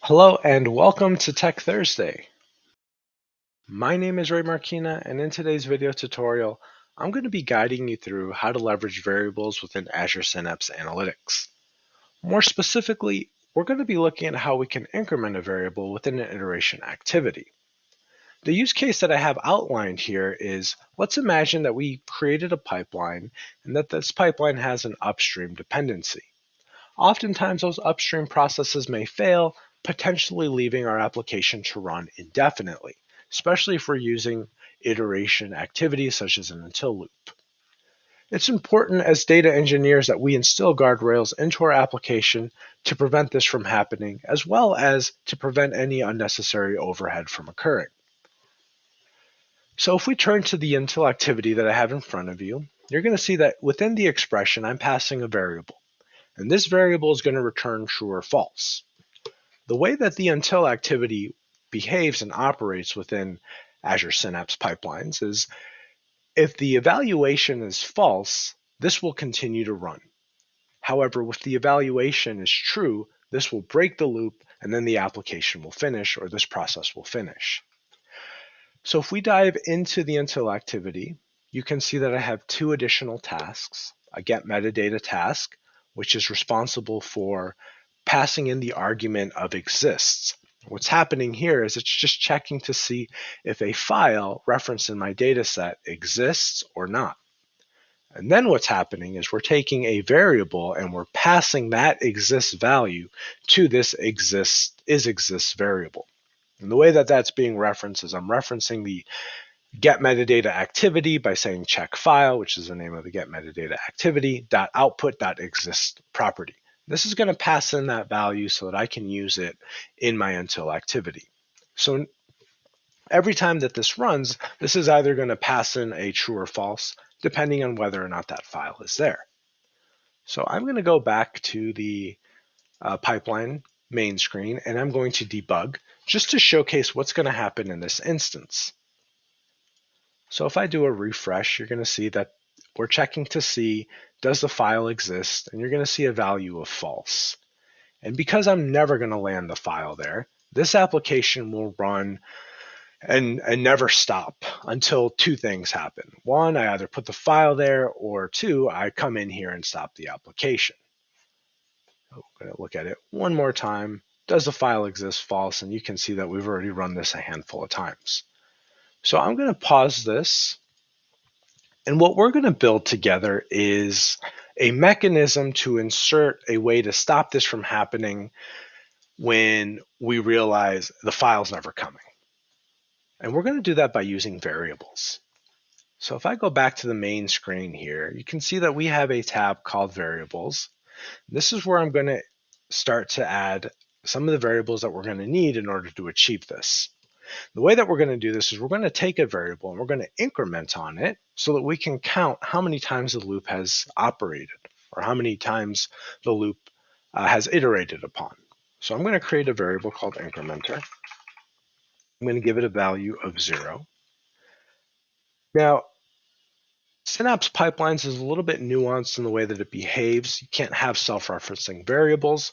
Hello and welcome to Tech Thursday. My name is Ray Marquina, and in today's video tutorial, I'm going to be guiding you through how to leverage variables within Azure Synapse Analytics. More specifically, we're going to be looking at how we can increment a variable within an iteration activity. The use case that I have outlined here is, let's imagine that we created a pipeline and that this pipeline has an upstream dependency. Oftentimes, those upstream processes may fail, potentially leaving our application to run indefinitely, especially if we're using iteration activities such as an until loop. It's important as data engineers that we instill guardrails into our application to prevent this from happening, as well as to prevent any unnecessary overhead from occurring. So if we turn to the until activity that I have in front of you, you're going to see that within the expression, I'm passing a variable. And this variable is going to return true or false. The way that the until activity behaves and operates within Azure Synapse pipelines is if the evaluation is false, this will continue to run. However, if the evaluation is true, this will break the loop and then the application will finish, or this process will finish. So if we dive into the until activity, you can see that I have two additional tasks, a get metadata task, which is responsible for passing in the argument of exists. What's happening here is it's just checking to see if a file referenced in my data set exists or not. And then what's happening is we're taking a variable and we're passing that exists value to this exists variable. And the way that that's being referenced is I'm referencing the get metadata activity by saying check file, which is the name of the get metadata activity, .output.exist property. This is going to pass in that value so that I can use it in my until activity. So every time that this runs, this is either going to pass in a true or false, depending on whether or not that file is there. So I'm going to go back to the pipeline main screen, and I'm going to debug just to showcase what's going to happen in this instance. So if I do a refresh, you're going to see that we're checking to see, does the file exist? And you're going to see a value of false. And because I'm never going to land the file there, this application will run and never stop until two things happen. One, I either put the file there, or two, I come in here and stop the application. I'm going to look at it one more time. Does the file exist? False. And you can see that we've already run this a handful of times. So I'm going to pause this. And what we're going to build together is a mechanism to insert a way to stop this from happening when we realize the file's never coming. And we're going to do that by using variables. So if I go back to the main screen here, you can see that we have a tab called variables. This is where I'm going to start to add some of the variables that we're going to need in order to achieve this. The way that we're going to do this is we're going to take a variable and we're going to increment on it so that we can count how many times the loop has operated or how many times the loop has iterated upon. So I'm going to create a variable called incrementer. I'm going to give it a value of 0. Now, Synapse Pipelines is a little bit nuanced in the way that it behaves. You can't have self-referencing variables,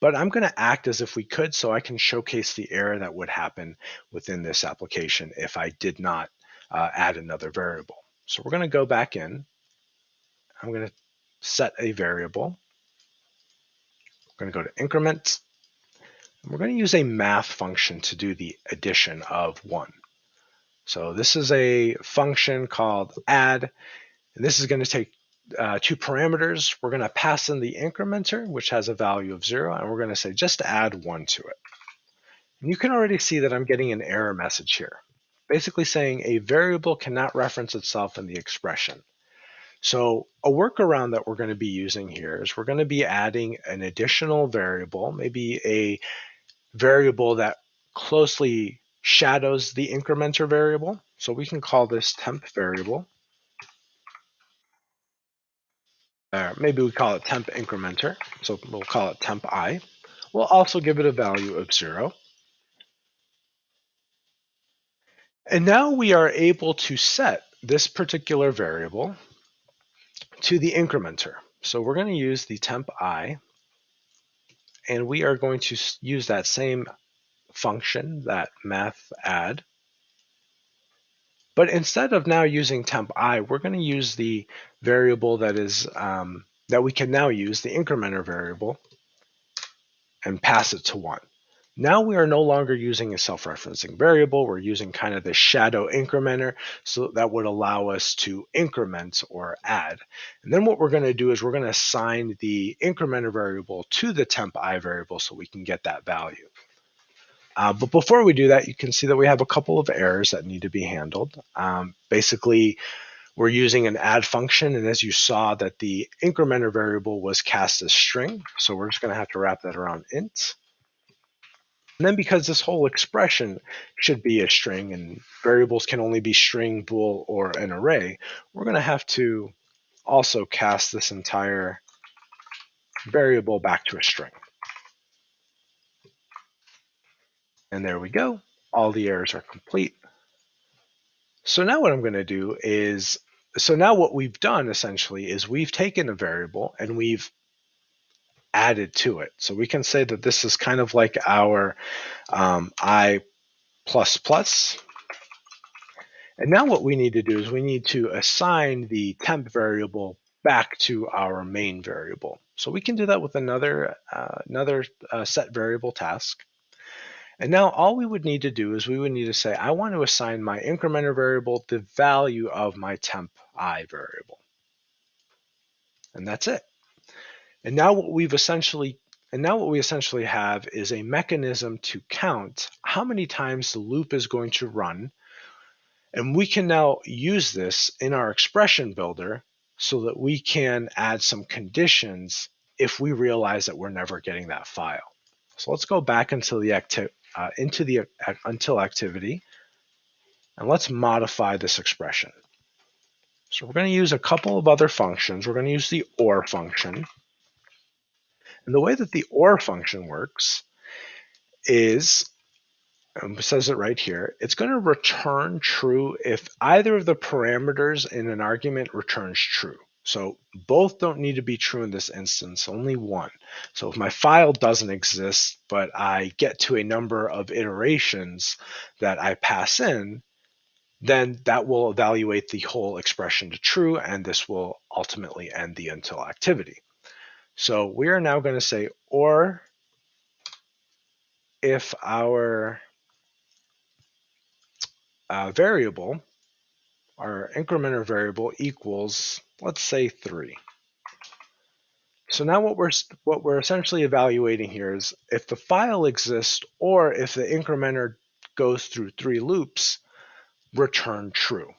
but I'm going to act as if we could so I can showcase the error that would happen within this application if I did not add another variable. So we're going to go back in. I'm going to set a variable. We're going to go to increment. And we're going to use a math function to do the addition of 1. So this is a function called add, and this is going to take two parameters. We're going to pass in the incrementer, which has a value of 0, and we're going to say just add 1 to it. And you can already see that I'm getting an error message here, basically saying a variable cannot reference itself in the expression. So a workaround that we're going to be using here is we're going to be adding an additional variable, maybe a variable that closely shadows the incrementer variable. So we can call this temp variable. Maybe we call it temp incrementer. So we'll call it temp I. We'll also give it a value of 0. And now we are able to set this particular variable to the incrementer. So we're going to use the temp I and we are going to use that same function, that math add. But instead of now using temp I, we're going to use the variable that is that we can now use, the incrementer variable, and pass it to 1. Now we are no longer using a self-referencing variable. We're using kind of the shadow incrementer, so that would allow us to increment or add. And then what we're going to do is we're going to assign the incrementer variable to the temp I variable so we can get that value. But before we do that, you can see that we have a couple of errors that need to be handled. Basically, we're using an add function, and as you saw that the incrementer variable was cast as string, so we're just going to have to wrap that around int. And then because this whole expression should be a string and variables can only be string, bool, or an array, we're going to have to also cast this entire variable back to a string. And there we go. All the errors are complete. So now what I'm going to do is, so now what we've done essentially is we've taken a variable and we've added to it. So we can say that this is kind of like our I++. And now what we need to do is we need to assign the temp variable back to our main variable. So we can do that with another set variable task. And now all we would need to do is we would need to say, I want to assign my incrementer variable the value of my temp I variable. And that's it. And now what we essentially have is a mechanism to count how many times the loop is going to run. And we can now use this in our expression builder so that we can add some conditions if we realize that we're never getting that file. So let's go back into the until activity, and let's modify this expression. So we're going to use a couple of other functions. We're going to use the OR function. And the way that the OR function works is, it says it right here, it's going to return true if either of the parameters in an argument returns true. So both don't need to be true in this instance, only one. So if my file doesn't exist, but I get to a number of iterations that I pass in, then that will evaluate the whole expression to true, and this will ultimately end the until activity. So we are now going to say, or if our variable, our incrementer variable equals, let's say 3. So now what we're essentially evaluating here is if the file exists or if the incrementer goes through 3 loops, return true.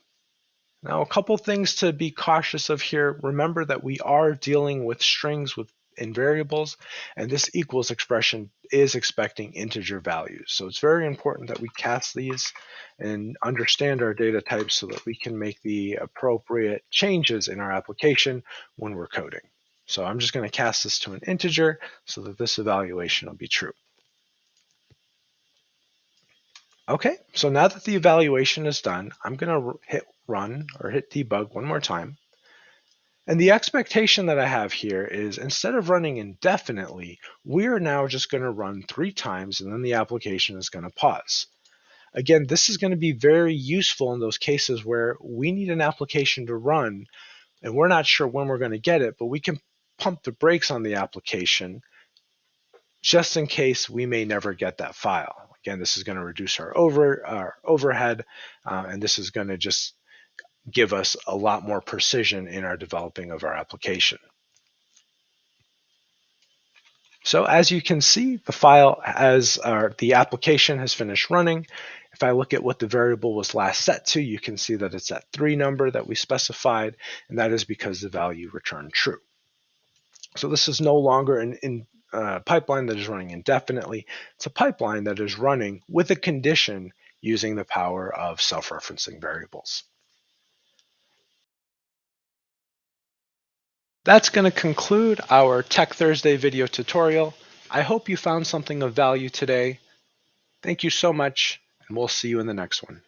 Now, a couple things to be cautious of here. Remember that we are dealing with strings in variables, and this equals expression is expecting integer values. So it's very important that we cast these and understand our data types so that we can make the appropriate changes in our application when we're coding. So I'm just going to cast this to an integer so that this evaluation will be true. Okay, so now that the evaluation is done, I'm going to hit run or hit debug one more time. And the expectation that I have here is instead of running indefinitely, we are now just going to run 3 times and then the application is going to pause. Again, this is going to be very useful in those cases where we need an application to run and we're not sure when we're going to get it, but we can pump the brakes on the application just in case we may never get that file. Again, this is going to reduce our overhead, and this is going to just give us a lot more precision in our developing of our application. So as you can see, the application has finished running. If I look at what the variable was last set to, you can see that it's that 3 number that we specified, and that is because the value returned true. So this is no longer a pipeline that is running indefinitely. It's a pipeline that is running with a condition using the power of self-referencing variables. That's going to conclude our Tech Thursday video tutorial. I hope you found something of value today. Thank you so much, and we'll see you in the next one.